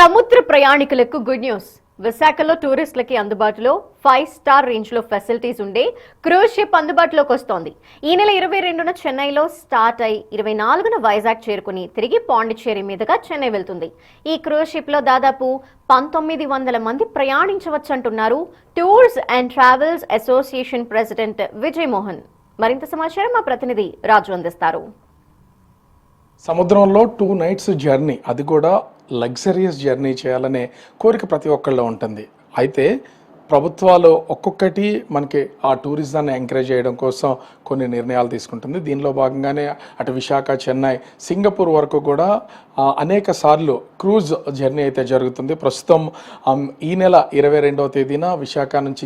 సముద్ర ప్రయాణికులకు good news. విశాఖలో టూరిస్టులకి అందుబాటులో 5 స్టార్ రేంజ్ లో ఫెసిలిటీస్ ఉండే క్రూజ్ షిప్ అందుబాటులోకి వస్తోంది. ఈ నెల 22న చెన్నైలో స్టార్ట్ అయి 24న వైజాగ్ చేరుకుని తిరిగి పాండిచ్చేరి మీదుగా చెన్నై వెళ్తుంది. ఈ క్రూజ్ షిప్ లో దాదాపు 1900 మంది ప్రయాణించవచ్చంటున్నారు tours and travels association president Vijay Mohan. మరింత సమాచారం మా ప్రతినిధి రాజు అందిస్తారు. సముద్రంలో 2 నైట్స్ జర్నీ, అది కూడా లగ్జరియస్ జర్నీ చేయాలనే కోరిక ప్రతి ఒక్కళ్ళలో ఉంటుంది. అయితే ప్రభుత్వాలు ఒక్కొక్కటి మనకి ఆ టూరిజాన్ని ఎంకరేజ్ చేయడం కోసం కొన్ని నిర్ణయాలు తీసుకుంటుంది. దీనిలో భాగంగానే అటు విశాఖ, చెన్నై, సింగపూర్ వరకు కూడా అనేక సార్లు క్రూజ్ జర్నీ అయితే జరుగుతుంది. ప్రస్తుతం ఈ నెల 22వ తేదీన విశాఖ నుంచి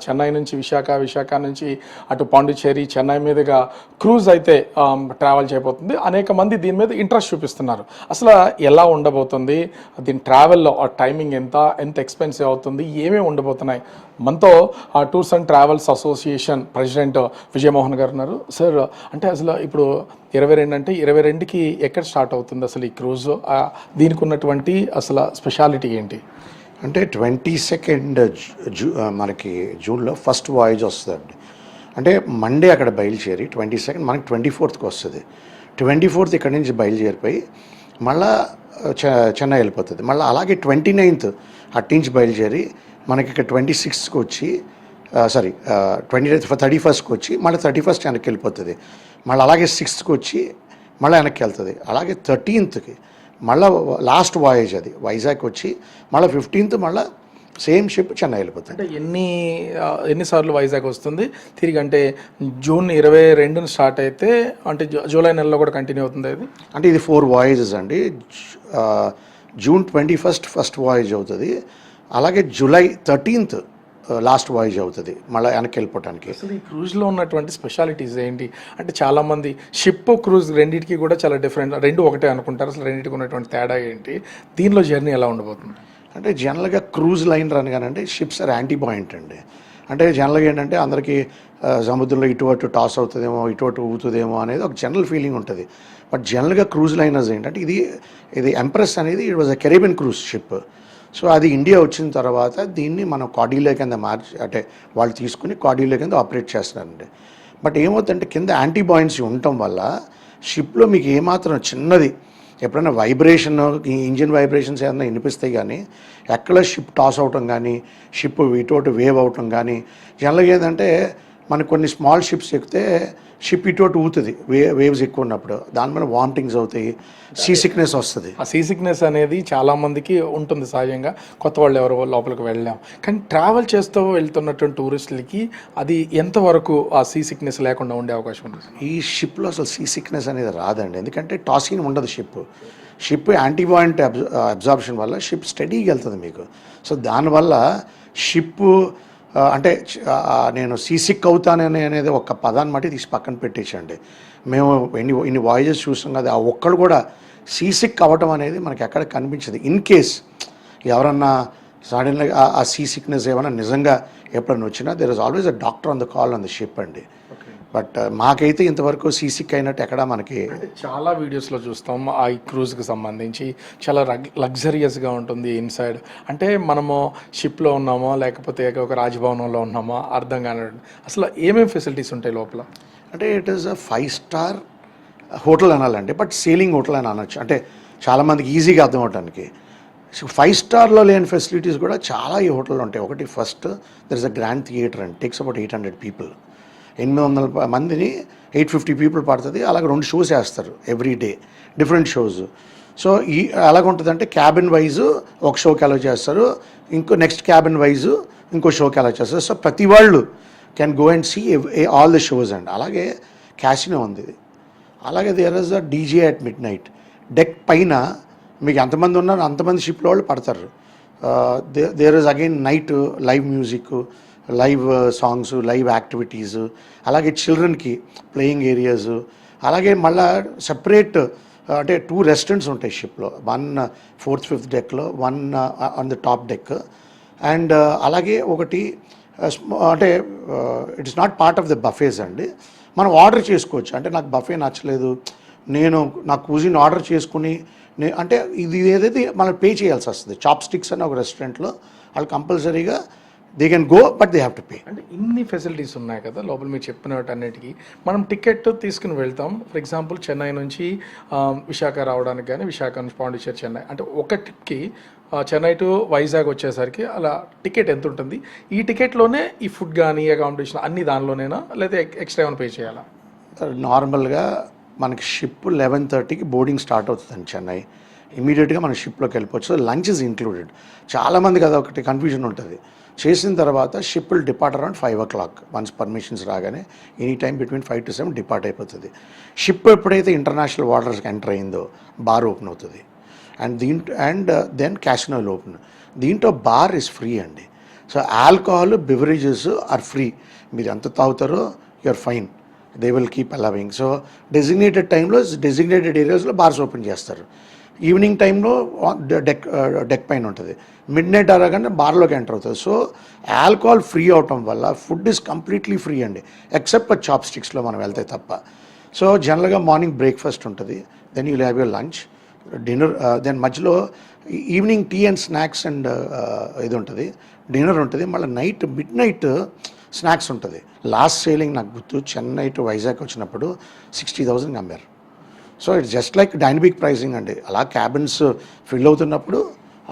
చెన్నై నుంచి విశాఖ నుంచి అటు పాండిచ్చేరి, చెన్నై మీదుగా క్రూజ్ అయితే ట్రావెల్ చేయబోతుంది. అనేక మంది దీని మీద ఇంట్రెస్ట్ చూపిస్తున్నారు. అసలు ఎలా ఉండబోతుంది, దీని ట్రావెల్లో టైమింగ్ ఎంత ఎక్స్పెన్సివ్ అవుతుంది, ఏమేమి ఉండబోతున్నాయి. మనతో tours and travels association president Vijayamohan గారు ఉన్నారు. సార్, అంటే అసలు ఇప్పుడు 22 అంటే 22కి ఎక్కడ స్టార్ట్ అవుతుంది అసలు ఈ క్రూజ్? దీనికి ఉన్నటువంటి అసలు స్పెషాలిటీ ఏంటి? అంటే 22nd మనకి జూన్లో ఫస్ట్ వాయేజ్ వస్తుందండి. అంటే మండే అక్కడ బయలుదేరి 22nd మనకి 24th వస్తుంది. 24th ఇక్కడ నుంచి బయలుదేరిపోయి మళ్ళా చెన్నై వెళ్ళిపోతుంది. మళ్ళీ అలాగే 29th అట్నుంచి బయలుదేరి మనకి ఇక్కడ 26కి వచ్చి 31st వచ్చి మళ్ళీ 31st వెనక్కి వెళ్ళిపోతుంది. మళ్ళీ అలాగే 6th వచ్చి మళ్ళీ వెనక్కి వెళ్తుంది. అలాగే 13th మళ్ళీ లాస్ట్ వాయేజ్ అది వైజాగ్ వచ్చి మళ్ళీ 15th మళ్ళీ సేమ్ షిప్ చెన్నై వెళ్ళిపోతుంది. అంటే ఎన్నిసార్లు వైజాగ్ వస్తుంది తిరిగి? అంటే జూన్ 22న స్టార్ట్ అయితే అంటే జూలై నెలలో కూడా కంటిన్యూ అవుతుంది అది? అంటే ఇది 4 వాయేజెస్ అండి. జూన్ 21st ఫస్ట్ వాయేజ్ అవుతుంది. అలాగే జూలై 13th లాస్ట్ వాయేజ్ అవుతుంది మళ్ళీ వెనక్కి వెళ్ళిపోవటానికి. అసలు ఈ క్రూజ్లో ఉన్నటువంటి స్పెషాలిటీస్ ఏంటి? అంటే చాలామంది షిప్ క్రూజ్ రెండింటికి కూడా చాలా డిఫరెంట్, రెండు ఒకటే అనుకుంటారు. అసలు రెండింటికి ఉన్నటువంటి తేడా ఏంటి? దీనిలో జర్నీ ఎలా ఉండబోతుంది? అంటే జనరల్గా క్రూజ్ లైనర్ అనగానంటే షిప్స్ ఆర్ యాంటీ పాయింట్ అండి. అంటే జనరల్గా ఏంటంటే అందరికీ సముద్రంలో ఇటు అటు టాస్ అవుతుందేమో, ఇటు అటు ఊగుతుందేమో అనేది ఒక జనరల్ ఫీలింగ్ ఉంటుంది. బట్ జనరల్గా క్రూజ్ లైనర్స్ ఏంటంటే ఇది ఎంప్రెస్ అనేది it was a Caribbean cruise ship. So అది ఇండియా వచ్చిన తర్వాత దీన్ని మనం కార్డిలో కింద అంటే వాళ్ళు తీసుకుని కార్డిలో కింద ఆపరేట్ చేస్తున్నారండి. బట్ ఏమవుతుందంటే కింద యాంటీ బాయింట్స్ ఉండటం వల్ల షిప్లో మీకు ఏమాత్రం చిన్నది ఎప్పుడైనా వైబ్రేషన్, ఇంజిన్ వైబ్రేషన్స్ ఏదైనా వినిపిస్తాయి కానీ ఎక్కడ షిప్ టాస్ అవటం కానీ, షిప్ ఇటు వేవ్ అవటం కానీ, జనరల్గా ఏంటంటే మనకు కొన్ని స్మాల్ షిప్స్ ఎక్కితే షిప్ ఇటు ఊతుంది వేవ్స్ ఎక్కువ ఉన్నప్పుడు, దాని మీద వామిటింగ్స్ అవుతాయి, సీ సిక్నెస్ వస్తుంది. ఆ సీ సిక్నెస్ అనేది చాలామందికి ఉంటుంది సహజంగా, కొత్త వాళ్ళు ఎవరో లోపలికి వెళ్ళాం. కానీ ట్రావెల్ చేస్తూ వెళ్తున్నటువంటి టూరిస్టులకి అది ఎంతవరకు ఆ సీ సిక్నెస్ లేకుండా ఉండే అవకాశం ఉంటుంది? ఈ షిప్లో అసలు సీ సిక్నెస్ అనేది రాదండి. ఎందుకంటే టాసింగ్ ఉండదు షిప్ యాంటీబాయింట్ అబ్జార్ప్షన్ వల్ల షిప్ స్టడీగా వెళ్తుంది మీకు. సో దానివల్ల షిప్ అంటే నేను సీసిక్ అవుతానని అనేది ఒక పదాన్ని బట్టి తీసి పక్కన పెట్టేసండి. మేము ఇన్ని వాయేజెస్ చూస్తాం కదా, ఆ ఒక్కడు కూడా సీసిక్ అవ్వటం అనేది మనకి ఎక్కడ కనిపించదు. ఇన్ కేస్ ఎవరన్నా సడన్గా ఆ సీ సిక్నెస్ ఏమైనా నిజంగా ఎప్పుడన్నా వచ్చినా there is always a doctor on the call on the ship అండి. బట్ మాకైతే ఇంతవరకు సీసిక్ అయినట్టు ఎక్కడ మనకి చాలా వీడియోస్లో చూస్తాం. ఆ క్రూజ్కి సంబంధించి చాలా లగ్జరియస్గా ఉంటుంది ఇన్సైడ్. అంటే మనము షిప్లో ఉన్నామో లేకపోతే ఒక రాజభవనంలో ఉన్నామో అర్థం కాని అసలు ఏమేమి ఫెసిలిటీస్ ఉంటాయి లోపల? అంటే it is a 5 star hotel అనాలండి, బట్ సేలింగ్ హోటల్ అని అనొచ్చు. అంటే చాలామందికి ఈజీగా అర్థం అవడానికి 5 స్టార్లో లేని ఫెసిలిటీస్ కూడా చాలా ఈ హోటల్లో ఉంటాయి. ఒకటి first there is a grand theatre and takes about 800 people. 800 మందిని 850 పీపుల్ పడుతుంది. అలాగే 2 షోస్ వేస్తారు every day, different shows. So ఎలాగుంటుందంటే క్యాబిన్ వైజు ఒక షోకి అలౌ చేస్తారు, ఇంకో నెక్స్ట్ క్యాబిన్ వైజు ఇంకో షోకి అలౌ చేస్తారు. సో ప్రతి వాళ్ళు can go and see all the shows అండి. అలాగే క్యాసినో ఉంది. అలాగే there is a DJ at midnight. Deck పైన మీకు ఎంతమంది ఉన్నారు అంతమంది షిప్లో వాళ్ళు పడతారు. There is again night live music, live songs, live activities, అలాగే చిల్డ్రన్కి ప్లేయింగ్ ఏరియాస్, అలాగే మళ్ళీ సెపరేట్ అంటే 2 రెస్టారెంట్స్ ఉంటాయి షిప్లో. 1 4th 5th డెక్లో, 1 on the top deck. And అలాగే ఒకటి అంటే it is not part of the buffets అండి. మనం ఆర్డర్ చేసుకోవచ్చు. అంటే నాకు బఫే నచ్చలేదు, నేను నా కుజిన్ ఆర్డర్ చేసుకుని అంటే ఇది ఏదైతే మనం పే చేయాల్సి వస్తుంది. చాప్ స్టిక్స్ అని ఒక రెస్టారెంట్లో వాళ్ళు కంపల్సరీగా they can go but they have to pay. అంటే ఇన్ని ఫెసిలిటీస్ ఉన్నాయి కదా లోపల మీరు చెప్పినట్టన్నిటికీ మనం టికెట్ తీసుకుని వెళ్తాం. ఫర్ ఎగ్జాంపుల్ చెన్నై నుంచి విశాఖ రావడానికి కానీ విశాఖ నుంచి పాండిచ్చేరి చెన్నై అంటే ఒక ట్రిప్కి చెన్నై టు వైజాగ్ వచ్చేసరికి అలా టికెట్ ఎంత ఉంటుంది? ఈ టికెట్లోనే ఈ ఫుడ్ కానీ అకామిడేషన్ అన్ని దానిలోనేనా లేదా ఎక్స్ట్రా ఏమైనా పే చేయాలా? నార్మల్గా మనకి షిప్ 11:30కి బోర్డింగ్ స్టార్ట్ అవుతుందండి చెన్నై. ఇమీడియట్గా మన షిప్లోకి వెళ్ళిపోవచ్చు. So lunch is included. చాలామంది కదా ఒకటి కన్ఫ్యూజన్ ఉంటుంది. చేసిన తర్వాత ship will depart around 5 o'clock. Once permissions రాగానే any time between 5 to 7 depart అయిపోతుంది. షిప్ ఎప్పుడైతే ఇంటర్నేషనల్ వాటర్స్కి ఎంటర్ అయిందో బార్ ఓపెన్ అవుతుంది. And then casino open. దీంట్లో బార్ ఇస్ ఫ్రీ అండి. So alcohol beverages are free. మీరు ఎంత తాగుతారో you're fine. They will keep allowing. So designated టైంలో డెసిగ్నేటెడ్ ఏరియాస్లో బార్స్ ఓపెన్ చేస్తారు. ఈవినింగ్ టైంలో డెక్ పైన ఉంటుంది. మిడ్ నైట్ అరగానే బార్లోకి ఎంటర్ అవుతుంది. సో ఆల్కహాల్ ఫ్రీ అవటం వల్ల ఫుడ్ ఈజ్ కంప్లీట్లీ ఫ్రీ అండి, ఎక్సెప్ట్ చాప్ స్టిక్స్లో మనం వెళ్తే తప్ప. సో జనరల్గా మార్నింగ్ బ్రేక్ఫాస్ట్ ఉంటుంది, then you'll have your lunch, dinner, then మధ్యలో evening tea and snacks and ఇది ఉంటుంది, డిన్నర్ ఉంటుంది. మళ్ళీ నైట్ మిడ్ నైట్ స్నాక్స్ ఉంటుంది. లాస్ట్ సేలింగ్ నాకు గుర్తు చెన్నై టు వైజాగ్ వచ్చినప్పుడు 60,000 అమ్మారు. So it's just like dynamic pricing అండి. అలా క్యాబిన్స్ ఫిల్ అవుతున్నప్పుడు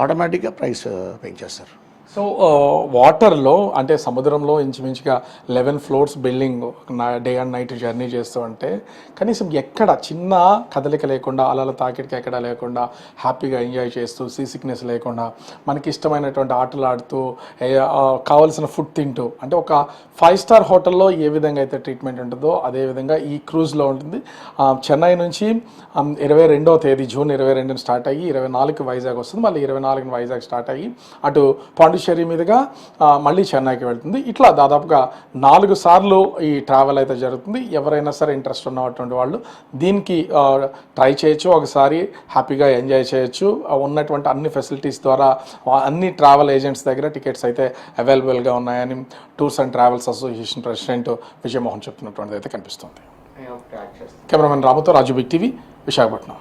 ఆటోమేటిక్గా ప్రైస్ పెంచేస్తారు. సో వాటర్లో అంటే సముద్రంలో ఇంచుమించుగా 11 floors building day and night journey చేస్తూ అంటే కనీసం ఎక్కడ చిన్న కదలిక లేకుండా అలల తాకిడికి ఎక్కడ లేకుండా హ్యాపీగా ఎంజాయ్ చేస్తూ సీ సిక్నెస్ లేకుండా మనకి ఇష్టమైనటువంటి ఆటలు ఆడుతూ కావలసిన ఫుడ్ తింటూ అంటే ఒక 5-star హోటల్లో ఏ విధంగా అయితే ట్రీట్మెంట్ ఉంటుందో అదేవిధంగా ఈ క్రూజ్లో ఉంటుంది. చెన్నై నుంచి 22వ తేదీ జూన్ 22న స్టార్ట్ అయ్యి 24కి వైజాగ్ వస్తుంది. మళ్ళీ 24న వైజాగ్ స్టార్ట్ అయ్యి అటు పాండిచ్చేరి మీదుగా మళ్ళీ చెన్నైకి వెళ్తుంది. ఇట్లా దాదాపుగా 4 సార్లు ఈ ట్రావెల్ అయితే జరుగుతుంది. ఎవరైనా సరే ఇంట్రెస్ట్ ఉన్నటువంటి వాళ్ళు దీనికి ట్రై చేయొచ్చు, ఒకసారి హ్యాపీగా ఎంజాయ్ చేయొచ్చు. ఉన్నటువంటి అన్ని ఫెసిలిటీస్ ద్వారా అన్ని ట్రావెల్ ఏజెంట్స్ దగ్గర టికెట్స్ అయితే అవైలబుల్గా ఉన్నాయని tours and travels association president Vijayamohan చెప్తున్నటువంటిది అయితే కనిపిస్తుంది. కెమెరామెన్ రాముతో రాజు బిగ్ టీవీ, విశాఖపట్నం.